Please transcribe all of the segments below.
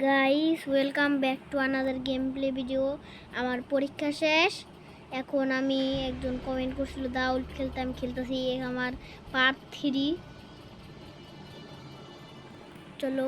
Guys welcome back to another game play video. আমার পরীক্ষা শেষ। এখন আমি একজন কমেন্ট করছিল দাউল খেলতে, আমি খেলতেছি আমার পার্ট 3। চলো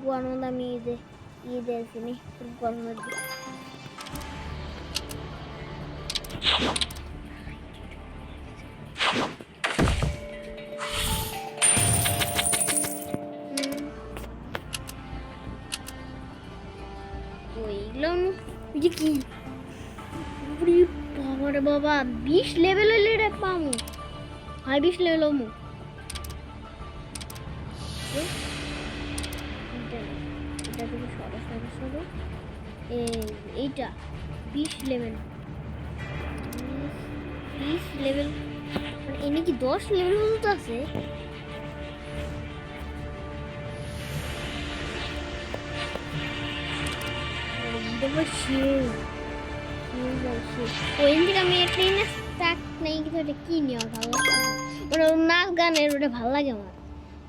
গুয়ানোদ আমি ঈদে আসিনি গুয়ানোদ ওইগুলো কি বাবা রে বাবা 20 লেভেল হলে রে পামু হাই 20 লেভেল হমু এটা থেকে সরো এইটা 20 লেভেল 20 লেভেল মানে এনে কি 10 লেভেল পর্যন্ত আছে। ওইদিন থেকে আমি ট্রেনে স্টার্ট নেই কিন্তু এটা কি নেওয়া ভালো মানে নাচ গানের ওটা ভালো লাগে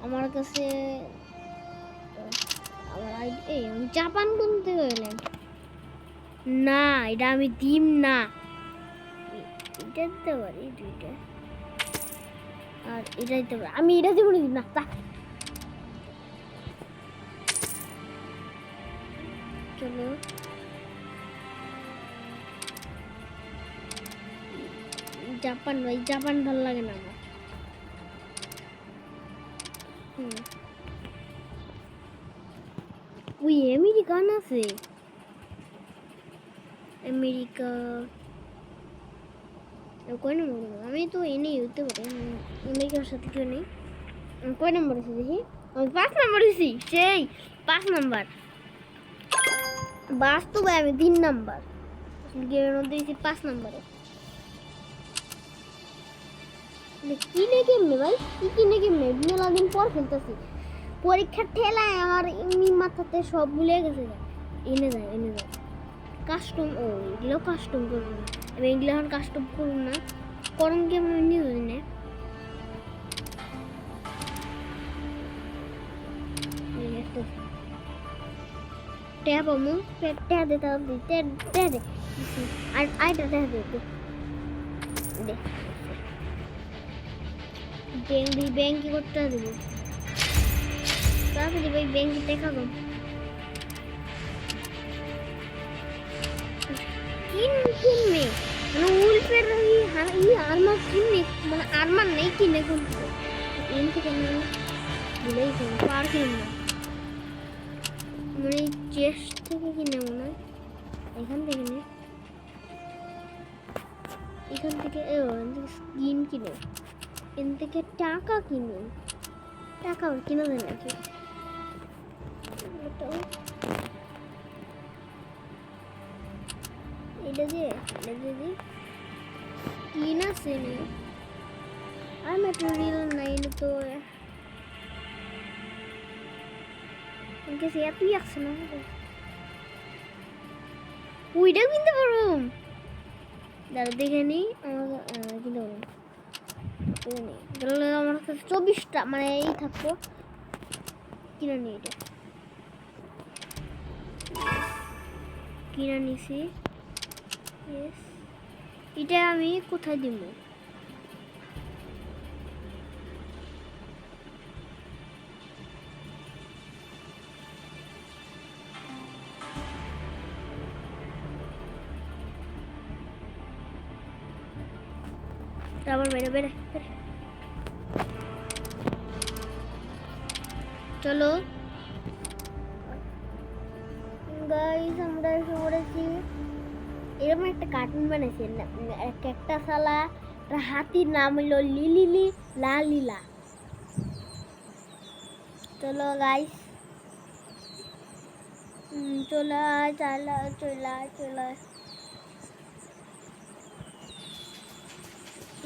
আমার কাছে। আমি জাপান কোন থেকে এলাম না, এটা আমি দিম না, এটা দিতে পারি দুইটা আর এটা দিতে পারি, আমি এটা দিব না। চলো জাপান ভাই, জাপান ভালো লাগে না আমার। ওই আমেরিকান আছে, আমেরিকা কয় নম্বর? আমি তো এনেই হতে পারি, আমেরিকার সাথে কেউ নেই। কয় নম্বর আছে দেখি? আমি 5 নম্বর এসেছি, সেই 5 নম্বর। বাস্তবে আমি 3 নম্বর, গেমের মধ্যে এসেছি 5 নম্বরে। কিনে কেমনে ভাই, কিনে কেমনে? মেলা দিন পর খেলতেছি, পরীক্ষার ঠেলায় আমার এমনি মাথাতে সব ভুলে গেছে। এনে যায় কাস্টম, ও এগুলো কাস্টম করবো না আমি, এগুলো এখন কাস্টম করবো না, করম কি আমি নিয়ে যাই না। ট্যাপ আমু ট্যাপ দে, তাও ট্যাপ দে আর আইটা ট্যাপ দে দে ব্যাংক কি করতে দেবো তাড়াতাড়ি ভাই, ব্যাংকে দেখা গো কিনবে মানে উল্পের আর্মার কিনবে, মানে আর্মার নেই কিনে কোন এন থেকে ভুলেই পার কিনবে মানে চেস্ট থেকে কিনে মনে হয়, এখান থেকে নে, এখান থেকে স্কিন কিনে, এখান থেকে টাকা কিনে, টাকা কিনা যায় নাকি? এটা দিয়ে স্কিন আছে নি আর ম্যাটেরিয়াল নাই তো সে এতই আসছে না, ওইটাও কিনতে পারবো। দাঁড়া দেখে নিই, কিনতে পারবো আমার কাছে 24টা মানে এই থাকবো, কিনে নিই। এটা কিনে নিছি, এটা আমি কোথায় দিব? আবার বেড়ে চলো গাইস, আমরা এসে পড়েছি। এরকম একটা কার্টুন বানাইছে, একটা শালা, হাতির নাম হইল লিলি লালিলা। চলো গাইস, চলা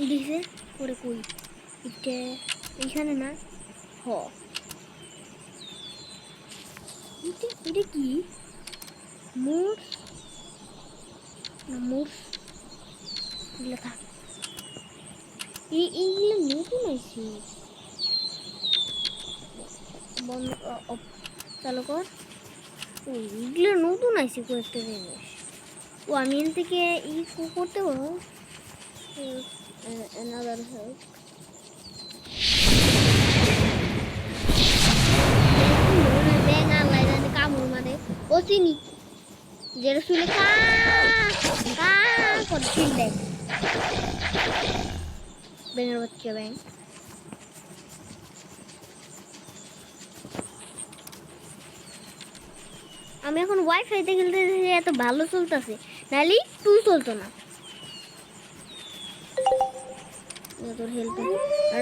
দিছে পরে কই এটা এখানে না, হ এটা কি মোর্স না মোর্স লেখা, এইগুলো নতুন আছে। বন্ধ চালু কর। এগুলো নতুন আইসি কয়েকটা জিনিস। ও আমি এন থেকে ই করতে পারবো। another help. Bengal lại ra kamu mare. O sini. Jadi sulit kok sini. Bengal bacca bang. আমি এখন ওয়াইফাইতে খেলতেছি এত ভালো চলতেছে নালি টু চলতো না তোর হেল্প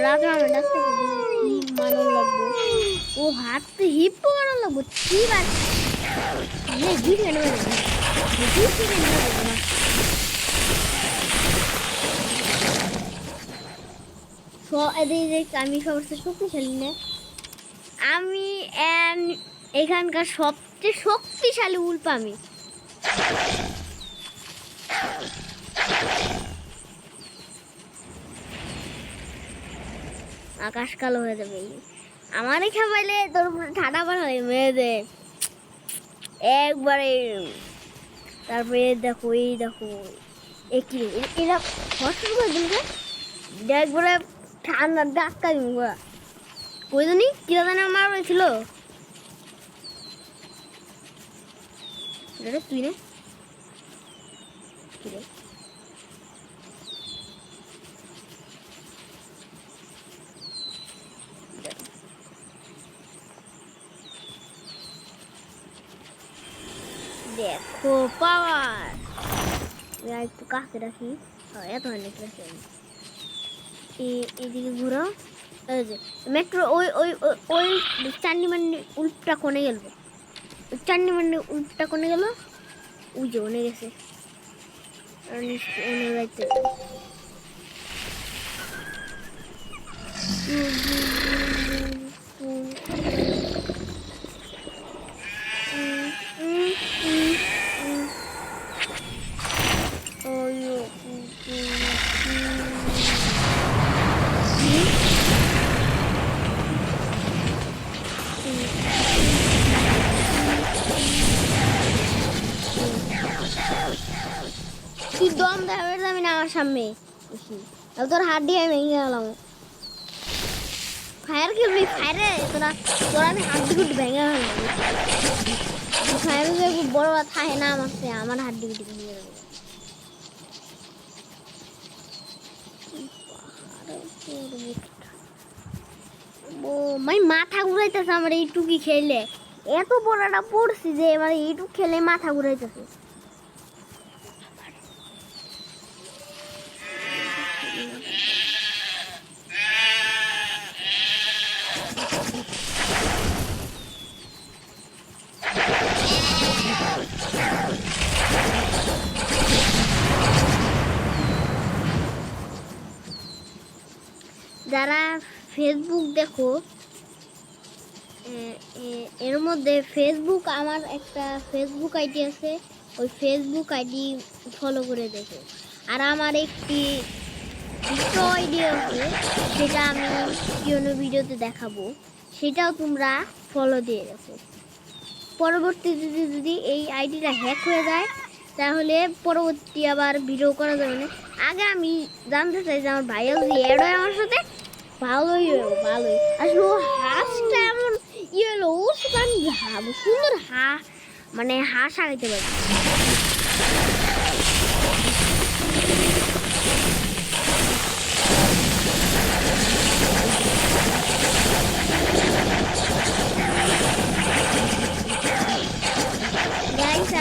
রাত আমি ডাকতে কি মানো লাগবো ও হাতে হিপ মানো লাগবো কি বার নে গিট কেন মানে গিট কেন মানে সো এদিকে আমি সবচেয়ে শক্তিশালী না আমি এখানকার সবচেয়ে শক্তিশালী উল্প আমি আকাশ কালো হয়ে যাবে আমারে খাবাইলে তোর ঠাডা বার হয় মেয়েদের একবারে তারপরে দেখো এই দেখো একই এরা কষ্ট করে দিলে একবারে ঠান্ডা ডাক্কা দিব ওই জন্যই কিরা জানে আমার হয়েছিল তুই না কি রে দেখো পাওয়ার একটু কাছে রাখি এত অনেক রাখি এইদিকে ঘুরাও এই যে মেট্রো ওই ওই ওই চান্ডি মান্ডি উল্টা কোণে গেল চান্ডি মান্ডি উল্টা কোণে গেল ওই যে ওনে গেছে ওনে যাইতে তুই দম দেবে যাবি না আমার সামনে তোর হাত দিয়ে ভেঙে গেলাম ফায়ার খেলবি ফায়ারে তোরা তোরা আমি হাত দিয়ে ভেঙে গেলাম ফায়ারে বড় থাকে না আমার হাত দিয়ে ভেঙে যাবে ও মাই মাথা ঘুরাইতেছে আমার এইটুকি খেলে এত বড়টা পড়ছি যে মানে এইটুক খেলে মাথা ঘুরাইতেছে যারা ফেসবুক দেখো এর মধ্যে ফেসবুক আমার একটা ফেসবুক আইডি আছে ওই ফেসবুক আইডি ফলো করে দেখো আর আমার একটি দ্বিতীয় আইডি আছে সেটা আমি কোনো ভিডিওতে দেখাবো সেটাও তোমরা ফলো দিয়ে রাখো পরবর্তীতে যদি এই আইডিটা হ্যাক হয়ে যায় তাহলে পরবর্তী আবার ভিডিও করা যাবে না আগে আমি জানতে চাই যে আমার ভাইয়া যদি অ্যাড হয় আমার সাথে ভালোই ভালোই আসলে ও হাঁসটা এমন ইয়ে হলো ও আমি সুন্দর মানে হাঁস আগাইতে পারি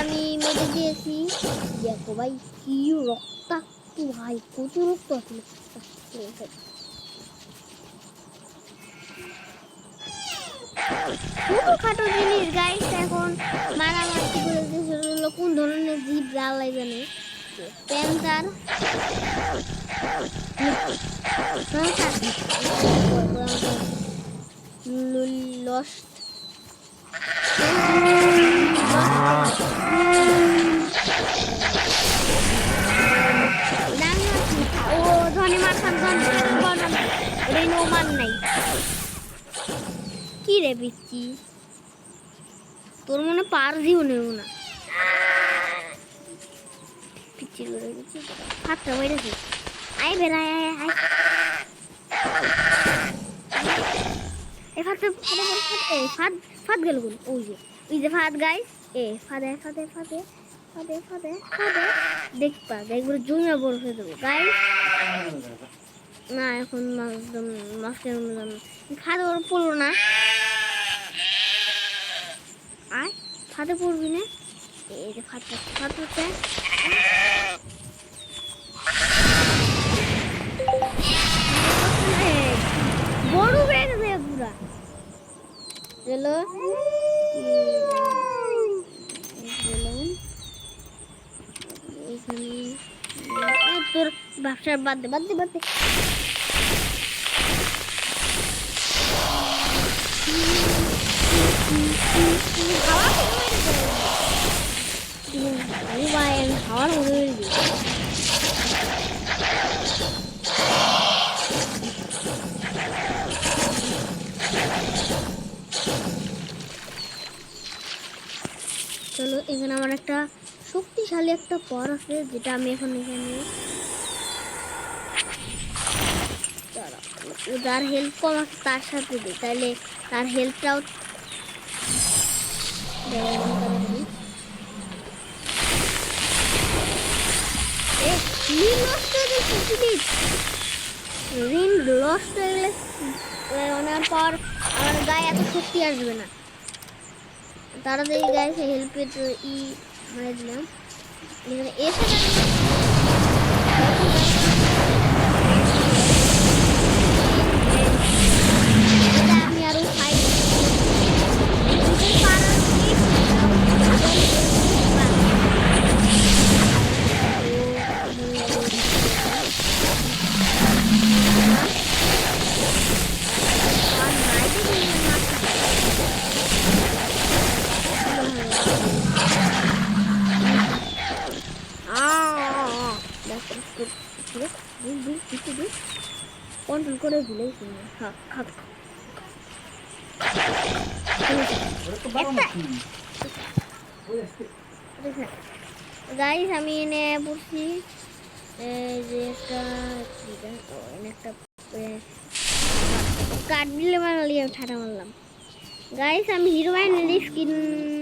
আমি মেরে দিয়েছি দেখো ভাই কি রক্তাক্ত ভাই কত রক্ত আসলে ছোটখাটো জিনিস গাইস এখন মারামারি করে দিয়েছিল কোন ধরনের জীব জ্বালাই জানে প্যান্টার লস্ট ও ধনী মারতাম মান নাই কি রে পিচ্ছি, তোর মনে পার দিও নেব না পিচ্ছি করে পিচ্ছি ফাটটা বেড়েছে। আয় বেড়ায় আয় আয় এই ফাটটা এই ফাট ফাট গেল কোন ওই যে ফাট গাইস এ ফাদে ফাদে ফাদে ফাদে ফাদে ফাদে দেখবা একবার জমিয়া বড় হয়ে দেবো গাইস। না এখন মাস্টার ফাদে ওর পড়লো না, আয় ফাদে পড়বি না। এই যে ফাট ফাট হচ্ছে বড় হয়ে গেছে পুরা চলো এখানে তোর ব্যবসার বাদ দে বাদ দে বাদ দে। খাওয়ার মনে হয়ে চলো এখানে আমার একটা শক্তিশালী একটা পর আছে যেটা আমি এখন এখানে যার হেল্প কম আছে তার সাথে দিই, তাহলে তার হেল্পটাও ঋণ লস্ট হয়ে গেলে ওনার পর আমার গায়ে এত শক্তি আসবে না। তাড়াতাড়ি গায়ে হেল্পে তো মানে দিলাম এখানে এসে আমি আরো কন্ট্রোল করে ভুলেছি গাইস আমি এনে পড়ছি যে একটা কাঠ দিলে বানালি আমি ঠাটা মারলাম। গাইস আমি হিরো বানালি স্কিন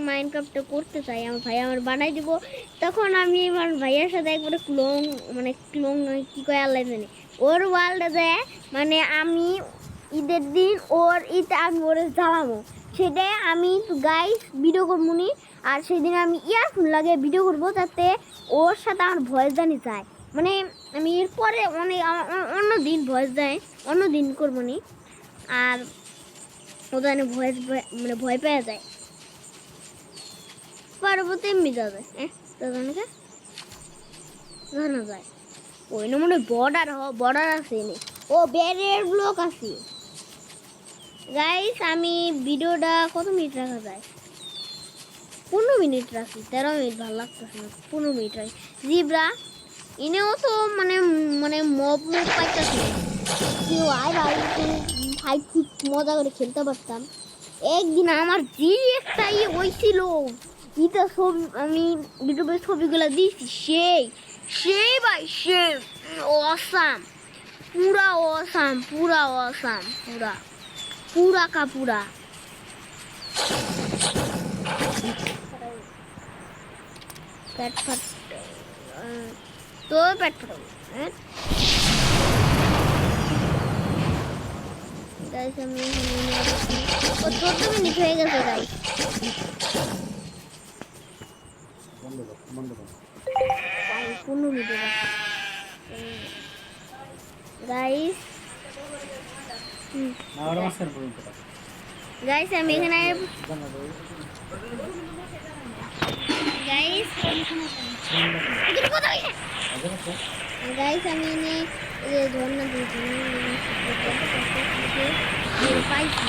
মাইনক্রাফটটা করতে চাই, আমার ভাই আমার বানাই দিব। তখন আমি আমার ভাইয়ের সাথে একবারে ক্লোন কি কয় আল্লাহ জানে ওর ওয়ার্ল্ডে যায়, মানে আমি ঈদের দিন ওর ঈদ আমি ওরে জ্বালাবো, সেটাই আমি গাইস ভিডিও করবো নি। আর সেদিন আমি ইয়ারফোন লাগিয়ে ভিডিও করবো যাতে ওর সাথে আমার ভয়েস জানি যায়, মানে আমি এরপরে অনেক অন্য দিন ভয়েস যায় অন্য দিন করবো নি। আর ওখানে ভয়েস মানে ভয় পেয়ে যায় পারবো তো এমনি যাবে দাদাকে জানা যায় ওই না মনে বর্ডার আছে ও ব্যারিয়ার ব্লক আছে। গাইস আমি ভিডিওটা কত মিনিট রাখা যায়, 15 মিনিট রাখি, 13 মিনিট ভালো লাগতেছে না, 15 মিনিট রাখি। জিব্রা এনেও তো মানে মানে মব পাইতেছে কেউ আয় ভাই ভাই খুব মজা করে খেলতে পারতাম। একদিন আমার যে একটা হয়েছিল ইটা ছবি আমি ইউটিউবে ছবিগুলো দিয়েছি সেই ভাই সে অসাম পুরা অসাম পুরা অসাম পুরা পুরা কাপুরা পেট ফাট তো পেট ফাটাবো গাইস আমি 14 মিনিট হয়ে গেছে গাইস। গাইস আমি এখানে গাইস আমি এনে ঝর্ণা দিয়েছি পাইছি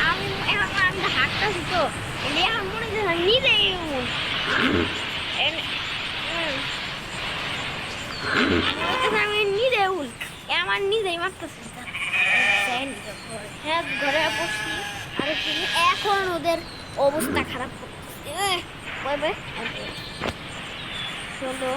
আমি হাতটা তো এলি আমার মনে হয় নিজেই আমি নিজে উল আমার নিজেই মারতেছি হ্যাঁ ঘরে বসছি আর এখন ওদের অবস্থা খারাপ করতেছে চলো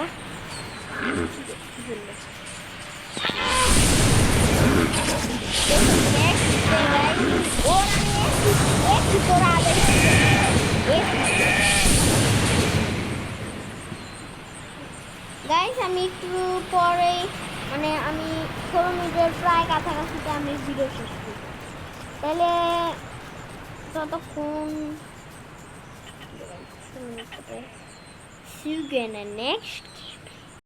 গাইস আমি একটু পরে মানে আমি 16 মিনিটের প্রায় কাছাকাছিতে আমি ভিডিও শেষ করি তাহলে ততক্ষণ see you again in next